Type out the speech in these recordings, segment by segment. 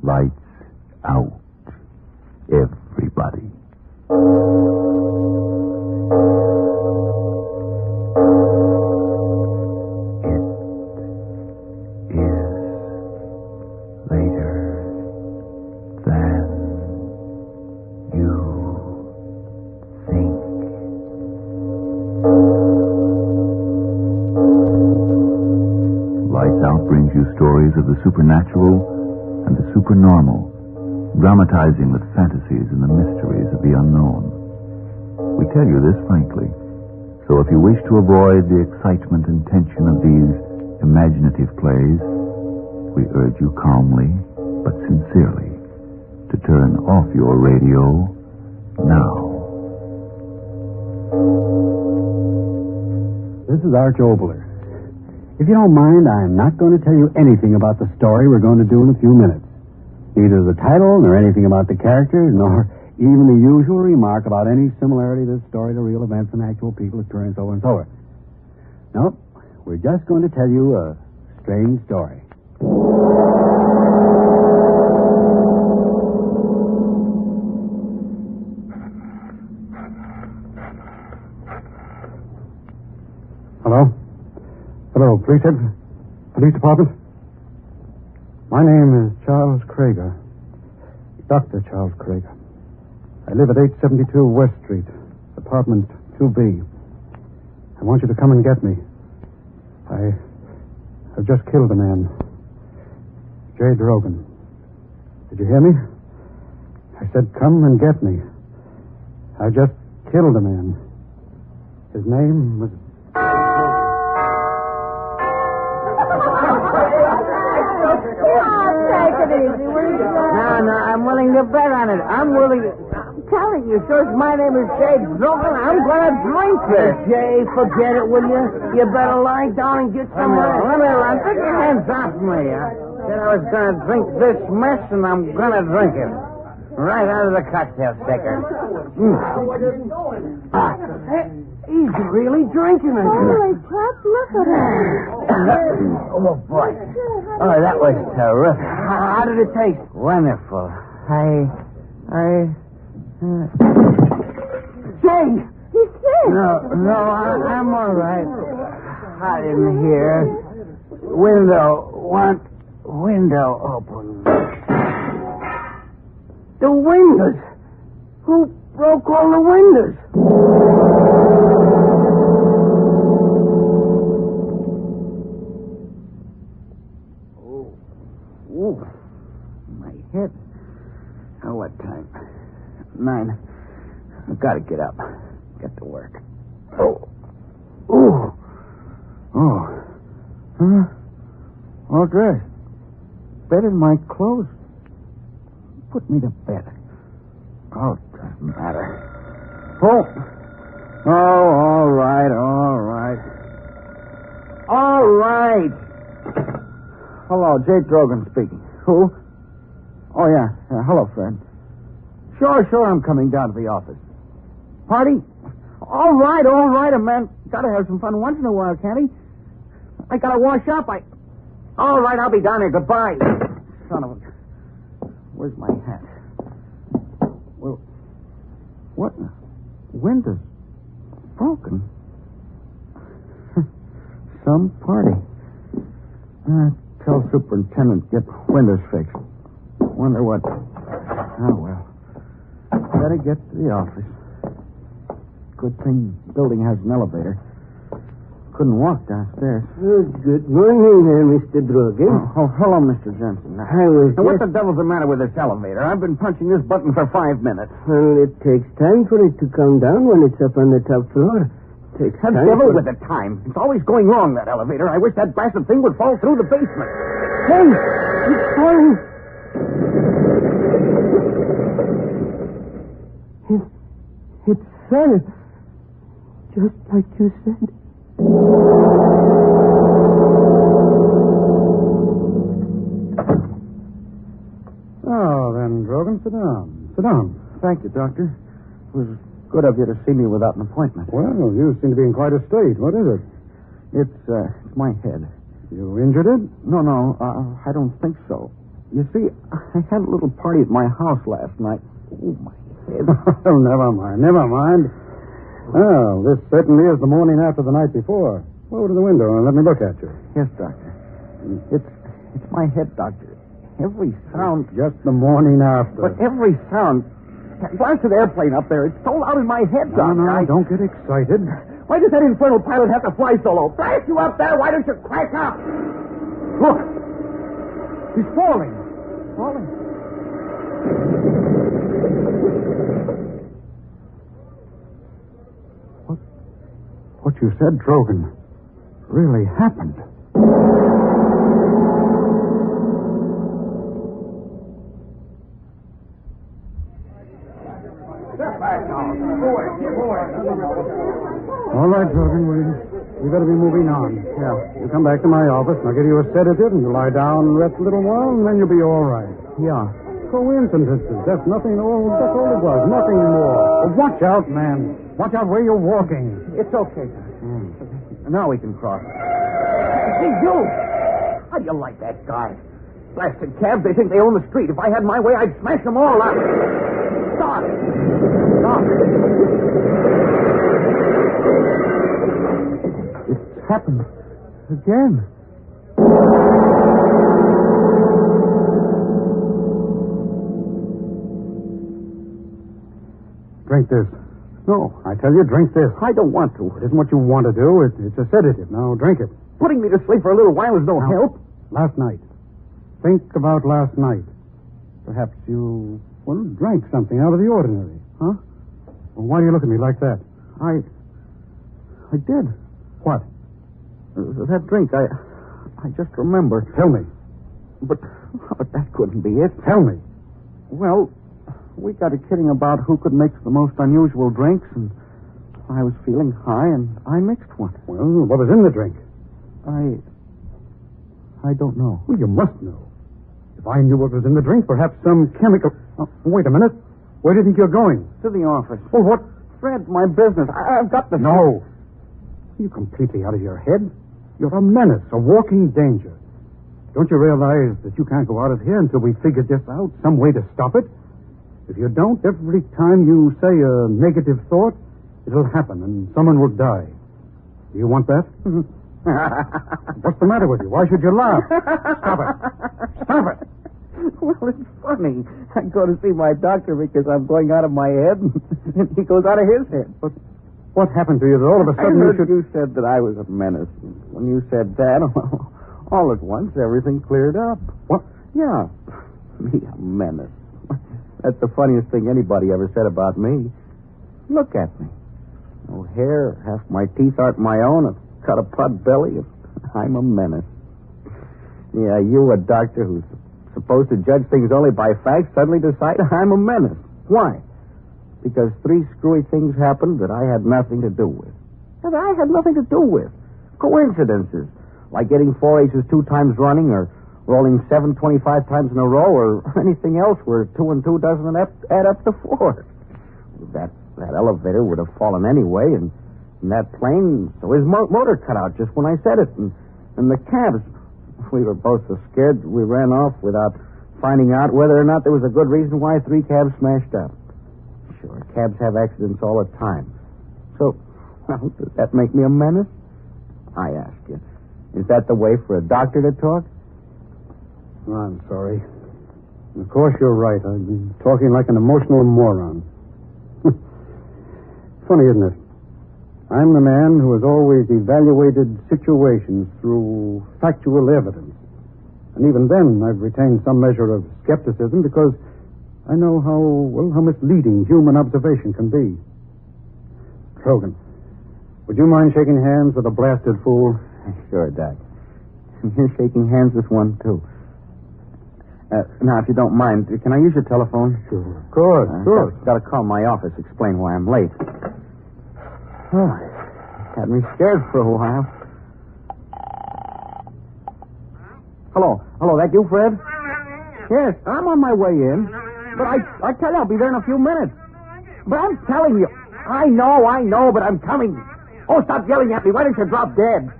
Lights out. Everybody. Stories of the supernatural and the supernormal, dramatizing the fantasies and the mysteries of the unknown. We tell you this frankly, so if you wish to avoid the excitement and tension of these imaginative plays, we urge you calmly but sincerely to turn off your radio now. This is Arch Oboler. If you don't mind, I'm not going to tell you anything about the story we're going to do in a few minutes. Neither the title, nor anything about the characters, nor even the usual remark about any similarity of this story to real events and actual people occurring so and so. Nope, we're just going to tell you a strange story. Hello? Hello, police department. My name is Charles Krager, Dr. Charles Krager. I live at 872 West Street, apartment 2B. I want you to come and get me. I've just killed a man, J. Drogan. Did you hear me? I said come and get me. I just killed a man. His name was... No, I'm willing to bet on it. I'm telling you, sir, my name is Jay Drogan. I'm going to drink this. Jay, forget it, will you? You better lie down and get some rest. Let me run. Put your hands off me. I said I was going to drink this mess, and I'm going to drink it. Right out of the cocktail sticker. He's really drinking it. Holy crap, look at him. Oh, boy. Oh, that was terrific. How did it taste? Wonderful. Jay, he's sick. No, I'm all right. Hot in here. Window open. The windows. Who broke all the windows? Oh, my head. Oh, what time? 9. I've got to get up. Get to work. Oh. Huh? All dressed. Bed in my clothes. Put me to bed. Oh, it doesn't matter. Oh, all right. Hello, Jay Drogan speaking. Who? Oh, yeah. Hello, Fred. Sure, I'm coming down to the office. Party? All right, a man gotta have some fun once in a while, can't he? I gotta wash up, All right, I'll be down here. Goodbye. Son of a... Where's my hat? Well, what? Windows broken. Some party. Tell superintendent get windows fixed. Wonder what... Oh, well. Better get to the office. Good thing building has an elevator. Couldn't walk downstairs. Good morning there, Mr. Drogan. Oh, hello, Mr. Jensen. What the devil's the matter with this elevator? I've been punching this button for 5 minutes. Well, it takes time for it to come down when it's up on the top floor. The devil with the time. It's always going wrong, that elevator. I wish that blasted thing would fall through the basement. Hey, it's falling. It fell. Just like you said. Oh, then, Drogan, sit down. Sit down. Thank you, Doctor. It was good of you to see me without an appointment. Well, you seem to be in quite a state. What is it? It's my head. You injured it? No, I don't think so. You see, I had a little party at my house last night. Oh, my head. Oh, never mind. Oh, this certainly is the morning after the night before. Go over to the window and let me look at you. Yes, Doctor. It's my head, Doctor. Every sound... Just the morning after. But every sound... Blast of the airplane up there. It's so loud in my head, Doctor. No, don't get excited. Why does that infernal pilot have to fly so low? Blast you up there! Why don't you crack up? Look! He's falling. What you said, Drogan, really happened. All right, Drogan, we better be moving on. Yeah, you come back to my office, and I'll give you a sedative, and you lie down and rest a little while, and then you'll be all right. Yeah. Coincidences. That's nothing. That's all it was. Nothing more. Well, watch out, man. Watch out where you're walking. It's okay, Doctor. Now we can cross. Hey, you! How do you like that guy? Blasted cabs, they think they own the street. If I had my way, I'd smash them all out. Stop! It's happened again. Drink this. No, I tell you, drink this. I don't want to. It isn't what you want to do. It's a sedative. Now, drink it. Putting me to sleep for a little while is no help. Last night. Think about last night. Perhaps you, drank something out of the ordinary. Huh? Well, why do you look at me like that? I did. What? That drink, I just remember. Tell me. But that couldn't be it. Tell me. Well, we got to kidding about who could mix the most unusual drinks, and I was feeling high, and I mixed one. Well, what was in the drink? I don't know. Well, you must know. If I knew what was in the drink, perhaps some chemical... wait a minute. Where do you think you're going? To the office. Well, what? Fred, my business. I've got the... No. Are you completely out of your head? You're a menace, a walking danger. Don't you realize that you can't go out of here until we figure this out, some way to stop it? If you don't, every time you say a negative thought, it'll happen and someone will die. Do you want that? What's the matter with you? Why should you laugh? Stop it. Stop it. Well, it's funny. I go to see my doctor because I'm going out of my head, and he goes out of his head. But what happened to you that all of a sudden you said that I was a menace. When you said that, all at once, everything cleared up. What? Yeah. Me, a menace. That's the funniest thing anybody ever said about me. Look at me. No hair, half my teeth aren't my own, I've got a pot belly, I'm a menace. Yeah, you, a doctor who's supposed to judge things only by facts, suddenly decide I'm a menace. Why? Because 3 screwy things happened that I had nothing to do with. That I had nothing to do with. Coincidences. Like getting 4 aces 2 times running, or rolling 7 25 times in a row, or anything else where 2 and 2 doesn't add up to 4. That elevator would have fallen anyway, and that plane, so his motor cut out just when I said it. And the cabs, we were both so scared we ran off without finding out whether or not there was a good reason why 3 cabs smashed up. Sure, cabs have accidents all the time. So, well, does that make me a menace? I ask you. Is that the way for a doctor to talk? I'm sorry. Of course you're right. I've been talking like an emotional moron. Funny, isn't it? I'm the man who has always evaluated situations through factual evidence. And even then, I've retained some measure of skepticism because I know how misleading human observation can be. Drogan, would you mind shaking hands with a blasted fool? Sure, Doc. And you're shaking hands with one, too. Now, if you don't mind, can I use your telephone? Sure. Of course, sure. Got to call my office, explain why I'm late. Oh, had me scared for a while. Hello, that you, Fred? Yes, I'm on my way in. But I tell you, I'll be there in a few minutes. But I'm telling you, I know, but I'm coming. Oh, stop yelling at me. Why don't you drop dead?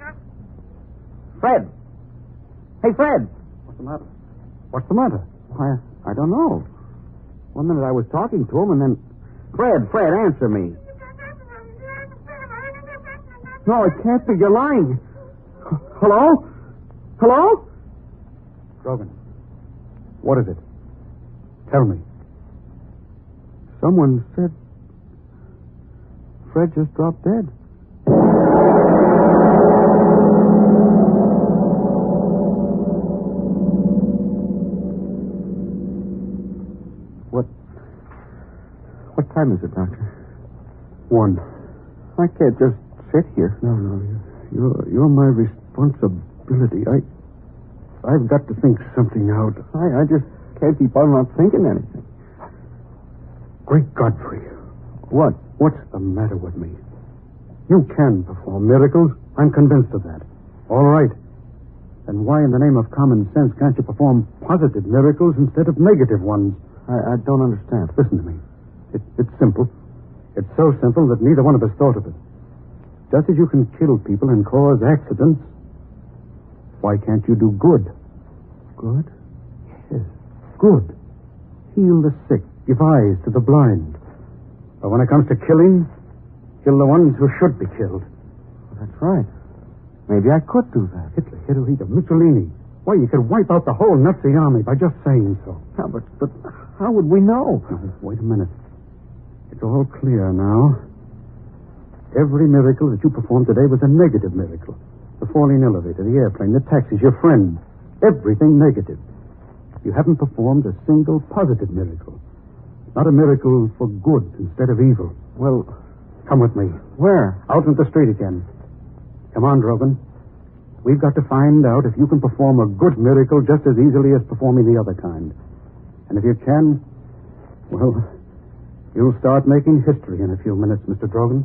Fred. Hey, Fred. What's the matter? What's the matter? Why, I don't know. 1 minute I was talking to him, and then... Fred, answer me. No, it can't be. You're lying. Hello? Hello? Drogan, what is it? Tell me. Someone said Fred just dropped dead. What time is it, Doctor? 1. I can't just sit here. No. You're my responsibility. I've got to think something out. I just can't keep on not thinking anything. Great Godfrey. What? What's the matter with me? You can perform miracles. I'm convinced of that. All right. Then why in the name of common sense can't you perform positive miracles instead of negative ones? I don't understand. Listen to me. It's simple. It's so simple that neither one of us thought of it. Just as you can kill people and cause accidents, why can't you do good? Good? Yes, good. Heal the sick, give eyes to the blind. But when it comes to killing, kill the ones who should be killed. That's right. Maybe I could do that. Hitler, Mussolini. Why, you could wipe out the whole Nazi army by just saying so. Yeah, but how would we know? Now, wait a minute. It's all clear now. Every miracle that you performed today was a negative miracle. The falling elevator, the airplane, the taxis, your friend. Everything negative. You haven't performed a single positive miracle. Not a miracle for good instead of evil. Well, come with me. Where? Out into the street again. Come on, Drogan. We've got to find out if you can perform a good miracle just as easily as performing the other kind. And if you can, well, you'll start making history in a few minutes, Mr. Drogan.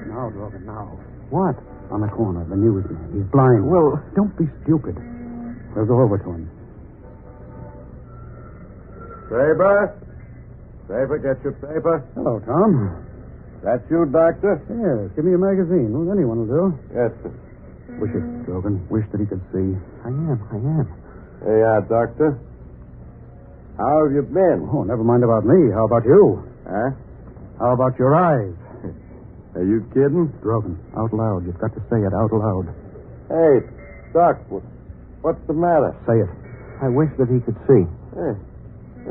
Now, Drogan, now. What? On the corner, the newsman. He's blind. Well, don't be stupid. We'll go over to him. Paper, get your paper. Hello, Tom. That's you, Doctor? Yes, give me a magazine. Well, anyone will do. Yes, sir. Wish it, Drogan. Wish that he could see. I am. There you are, Doctor. How have you been? Oh, never mind about me. How about you? Huh? How about your eyes? Are you kidding? Drogan, out loud. You've got to say it out loud. Hey, Doc, what's the matter? Say it. I wish that he could see. Hey,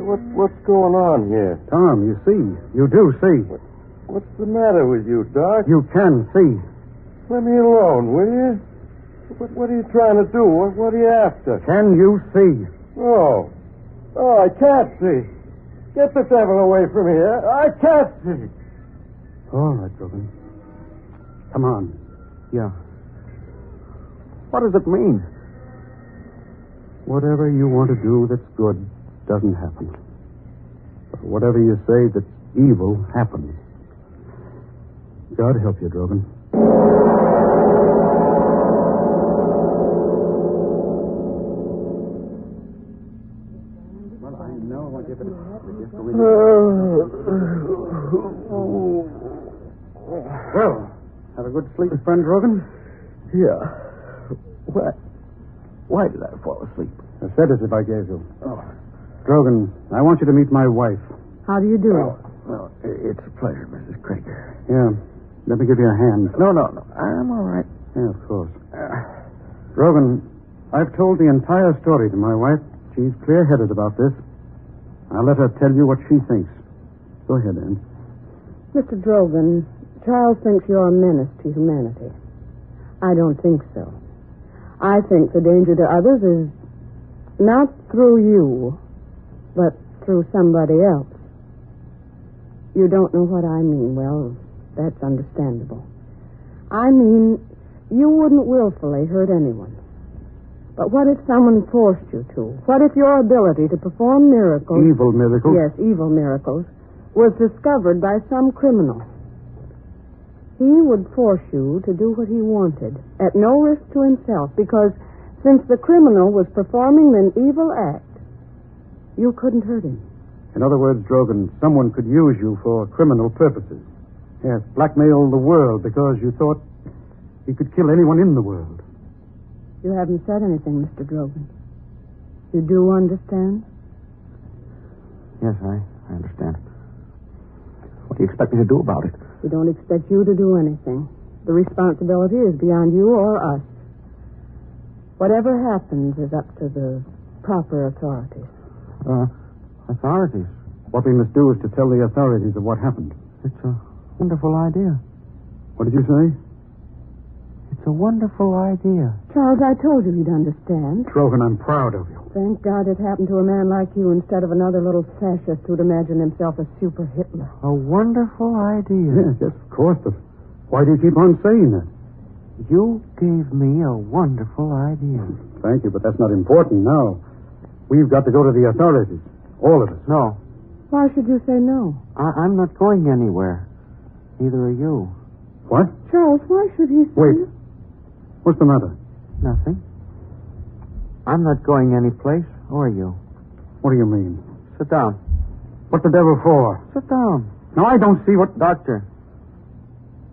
what's going on here? Tom, you see. You do see. What's the matter with you, Doc? You can see. Let me alone, will you? What are you trying to do? What are you after? Can you see? Oh, I can't see. Get the devil away from here. I can't see. All right, Drogan. Come on. Yeah. What does it mean? Whatever you want to do that's good doesn't happen. But whatever you say that's evil happens. God help you, Drogan. Well, I know I'll give it Well, have a good sleep, friend Drogan? Yeah. Why did I fall asleep? I said it if I gave you. Oh. Drogan, I want you to meet my wife. How do you do? Well, it's a pleasure, Mrs. Krieger. Yeah. Let me give you a hand. No. I'm all right. Yeah, of course. Drogan, I've told the entire story to my wife. She's clear-headed about this. I'll let her tell you what she thinks. Go ahead, Anne. Mr. Drogan, Charles thinks you're a menace to humanity. I don't think so. I think the danger to others is not through you, but through somebody else. You don't know what I mean. Well, that's understandable. I mean, you wouldn't willfully hurt anyone. But what if someone forced you to? What if your ability to perform miracles... Evil miracles? Yes, evil miracles, was discovered by some criminal? He would force you to do what he wanted, at no risk to himself, because since the criminal was performing an evil act, you couldn't hurt him. In other words, Drogan, someone could use you for criminal purposes. Yes, blackmail the world because you thought he could kill anyone in the world. You haven't said anything, Mr. Drogan. You do understand? Yes, I understand. What do you expect me to do about it? We don't expect you to do anything. The responsibility is beyond you or us. Whatever happens is up to the proper authorities. Authorities? What we must do is to tell the authorities of what happened. It's a wonderful idea. What did you say? It's a wonderful idea. Charles, I told you he'd understand. Drogan, I'm proud of you. Thank God it happened to a man like you instead of another little fascist who'd imagine himself a super Hitler. A wonderful idea. Yes, of course, but why do you keep on saying that? You gave me a wonderful idea. Thank you, but that's not important now. We've got to go to the authorities. All of us. No, Why should you say no? I'm not going anywhere. Neither are you. What? Charles, why should he say... Wait. What's the matter? Nothing. I'm not going anyplace, or you. What do you mean? Sit down. What the devil for? Sit down. Now, I don't see what... Doctor,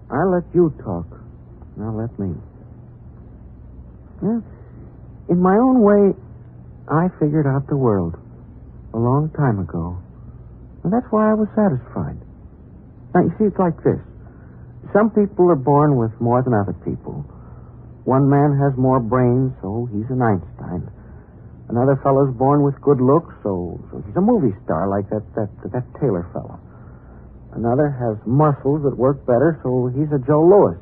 I let you talk. Now let me. Yeah. In my own way, I figured out the world a long time ago. And that's why I was satisfied. Now, you see, it's like this. Some people are born with more than other people. One man has more brains, so he's an Einstein. Another fellow's born with good looks, so he's a movie star like that Taylor fellow. Another has muscles that work better, so he's a Joe Louis.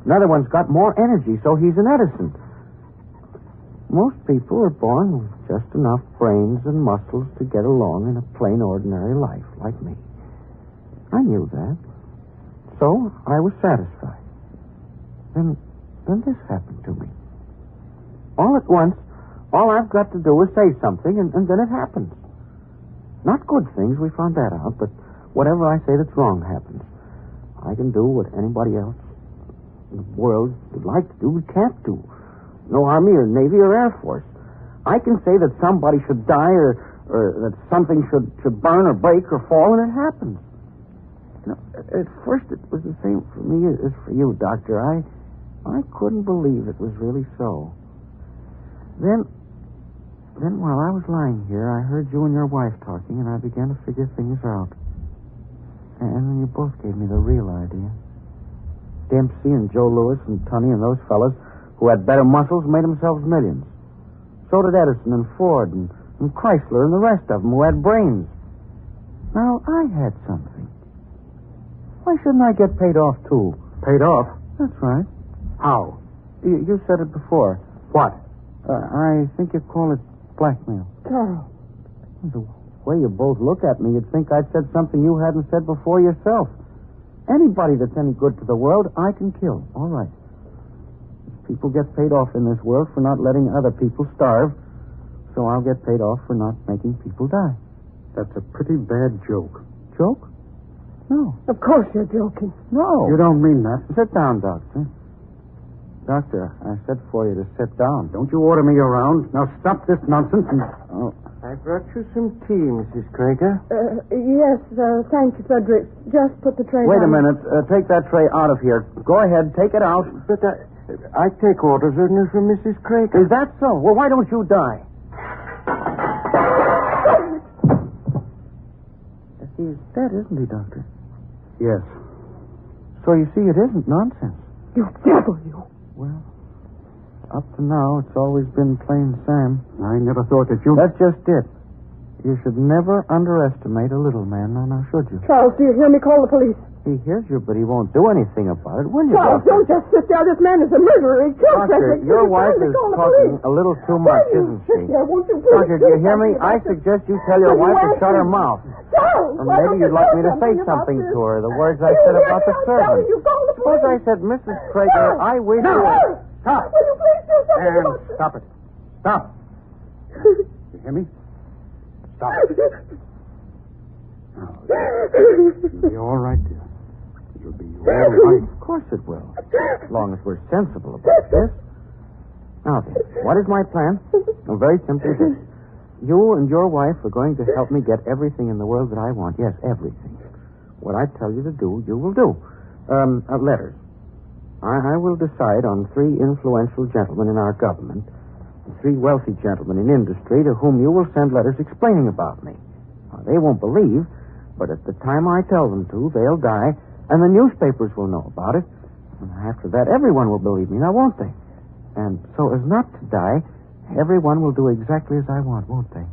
Another one's got more energy, so he's an Edison. Most people are born with just enough brains and muscles to get along in a plain, ordinary life, like me. I knew that. So I was satisfied. Then this happened to me. All at once, all I've got to do is say something, and then it happens. Not good things, we found that out, but whatever I say that's wrong happens. I can do what anybody else in the world would like to do, but can't do. No Army or Navy or Air Force. I can say that somebody should die or that something should burn or break or fall, and it happens. You know, at first it was the same for me as for you, Doctor. I couldn't believe it was really so. Then while I was lying here, I heard you and your wife talking, and I began to figure things out. And then you both gave me the real idea. Dempsey and Joe Louis and Tunney and those fellas who had better muscles made themselves millions. So did Edison and Ford and Chrysler and the rest of them who had brains. Now, I had something. Why shouldn't I get paid off, too? Paid off? That's right. How? You said it before. What? I think you call it blackmail. Charles. The way you both look at me, you'd think I'd said something you hadn't said before yourself. Anybody that's any good to the world, I can kill. All right. People get paid off in this world for not letting other people starve, so I'll get paid off for not making people die. That's a pretty bad joke. Joke? No. Of course you're joking. No. You don't mean that. Sit down, Doctor. Doctor, I said for you to sit down. Don't you order me around. Now stop this nonsense and... Oh. I brought you some tea, Mrs. Krager. Yes, thank you, Frederick. Just put the tray Wait a down. minute. Take that tray out of here. Go ahead. Take it out. But I take orders only from Mrs. Krager. Is that so? Well, why don't you die? He's dead, isn't he, Doctor? Yes. So you see, it isn't nonsense. You devil, you. Well, up to now, it's always been plain Sam. I never thought that you... That's just it. You should never underestimate a little man, now should you? Charles, do you hear me call the police? He hears you, but he won't do anything about it, will you, Charles, Doctor? don't just sit there. This man is a murderer. He killed Doctor, Frederick. your It's wife time to is call the talking police. a little too much, Why isn't sit she? there? Won't you please Doctor, do you hear me? something I about this? suggest you tell your Will you wife to ask shut her me? mouth. Charles, Or why maybe don't you'd you like do me to say about something this? to her, the words I You said hear about me? the I'm servant. telling you, call the Suppose police. I said, Mrs. Krager, I wish you... Stop. Will you please do something And about this? stop it. Stop. You hear me? Stop it. Now, you'll be all right, dear. You'll be all right. Of course it will, as long as we're sensible about this. Now then, what is my plan? Well, very simply this. You and your wife are going to help me get everything in the world that I want. Yes, everything. What I tell you to do, you will do. Letters. I will decide on 3 influential gentlemen in our government, 3 wealthy gentlemen in industry to whom you will send letters explaining about me. Now, they won't believe, but at the time I tell them to, they'll die, and the newspapers will know about it. And after that, everyone will believe me, now won't they? And so as not to die, everyone will do exactly as I want, won't they?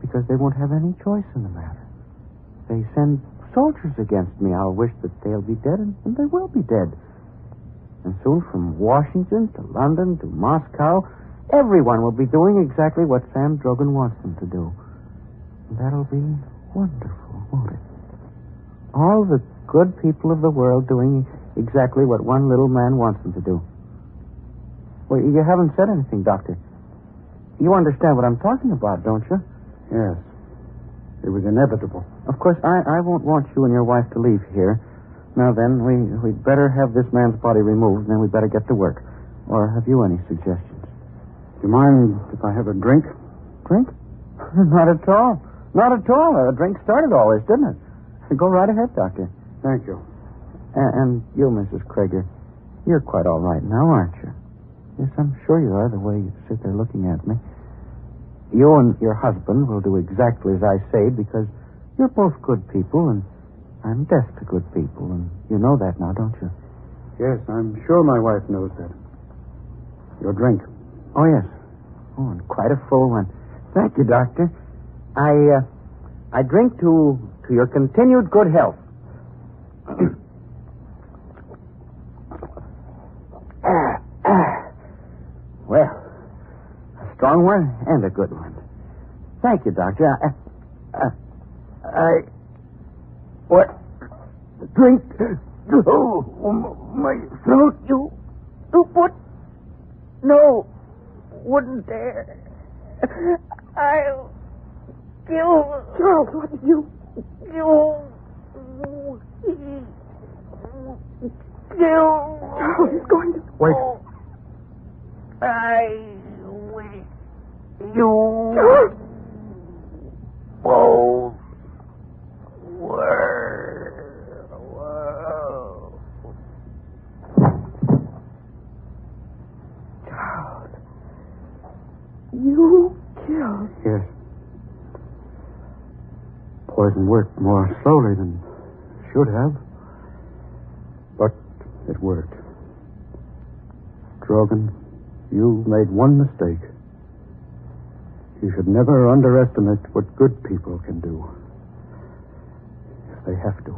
Because they won't have any choice in the matter. They send soldiers against me. I'll wish that they'll be dead, and they will be dead. And soon from Washington to London to Moscow, everyone will be doing exactly what Sam Drogan wants them to do. And that'll be wonderful, won't it? All the good people of the world doing exactly what one little man wants them to do. Well, you haven't said anything, Doctor. You understand what I'm talking about, don't you? Yes. It was inevitable. Of course, I won't want you and your wife to leave here. Now then, we'd better have this man's body removed, and then we'd better get to work. Or have you any suggestions? Do you mind if I have a drink? Drink? Not at all. Not at all. A drink started all this, didn't it? Go right ahead, Doctor. Thank you. And you, Mrs. Krager, you're quite all right now, aren't you? Yes, I'm sure you are, the way you sit there looking at me. You and your husband will do exactly as I say because you're both good people, and I'm deaf to good people, and you know that now, don't you? Yes, I'm sure my wife knows that. Your drink. Oh, yes. Oh, and quite a full one. Thank you, Doctor. I drink to your continued good health. Well, a strong one and a good one. Thank you, Doctor. What? Drink? Oh, my throat. You put? No, wouldn't dare. I'll kill. Charles, what did you... Charles is going to... Wait. I wish you Charles! both were. Charles, you killed... Yes. Poison worked more slowly than it should have. But it worked. Drogan, you made one mistake. You should never underestimate what good people can do. If they have to.